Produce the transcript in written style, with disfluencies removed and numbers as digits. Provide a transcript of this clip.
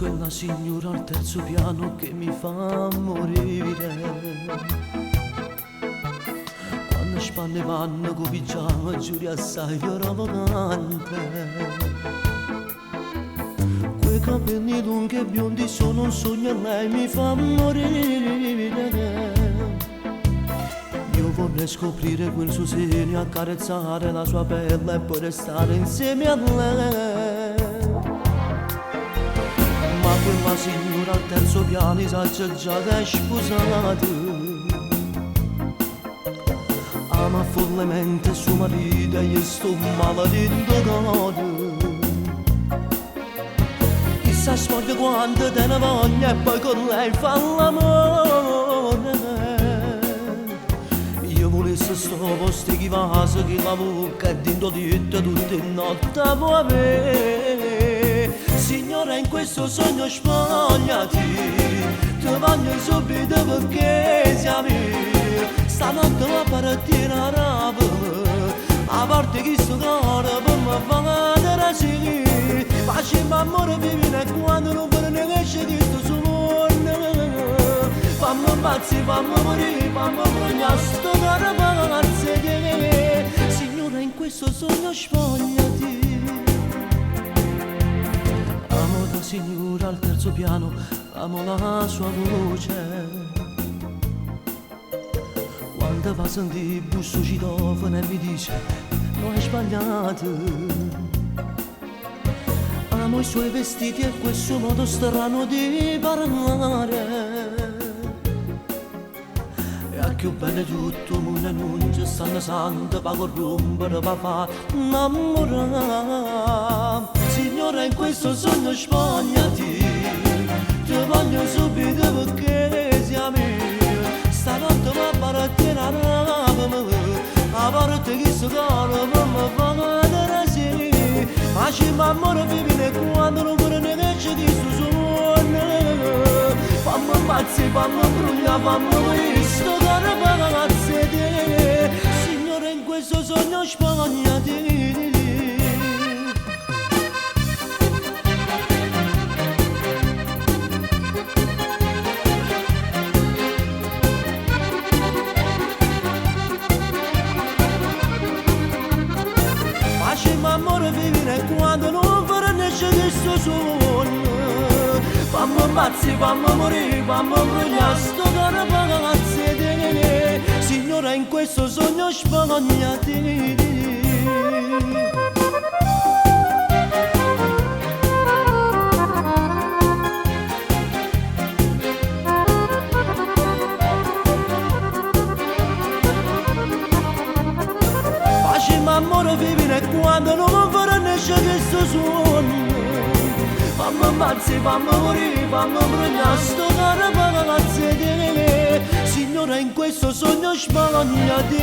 quella signora al terzo piano che mi fa morire. Quando spanne vanno con pigiama, giuri assai ravagante. Quei capelli lunghi e biondi sono un sogno e lei mi fa morire. Io vorrei scoprire quel suo seno, accarezzare la sua pelle e poi restare insieme a lei. Ma quella signora al terzo piano sa già che è sposata, ama follemente suo marito e io sto maledetto cado. Chissà spoglia quando te ne voglia e poi con lei fa l'amore. Io volessi sto posto che vaso che la bocca e dentro tutte notte può avere. Signora, in questo sogno spogliati, ti voglio subito perché siamo io. Stanotte va a partire a rapa, a parte che sto cuore per me fa da seguire. Facciamo amore vivere quando non vuole ne esce di sto suono. Fammi pazzi, fammi morire, fammi bruciare sto cuore pazzi. Signora, in questo sogno spogliati. Amo la signora al terzo piano, amo la sua voce. Quando va a sentire il busto citofono e mi dice non hai sbagliato. Amo i suoi vestiti e quel suo modo strano di parlare. E a più bene tutto il mondo non ci stanno santo pa' corrompere, pa' fa innamorare. Signora, in questo sogno spogliati, ti voglio subito perché siamo io. Stanotte va a partire a rapa, a parte che sto cuore per me fa da sì. Facciamo amore vivere quando non vuole ne esce di sto suono. Fammi pazzi, fammi bruciare, fammi morire sto cuore pazzi. Signore, in questo sogno spogliati. Facciamo amore vivere quando non vorrei nesce di sto sogno. Fammi pazzi, fammi morire, fammi bruciare sto cuore pazzi. Signora, in questo sogno spogliati. Amore vivere quando non vorrei nesce di sto sogno. Fammi pazzi, fammi morire, fammi bruciare sto cuore pazzi. Signora, in questo sogno spogliati.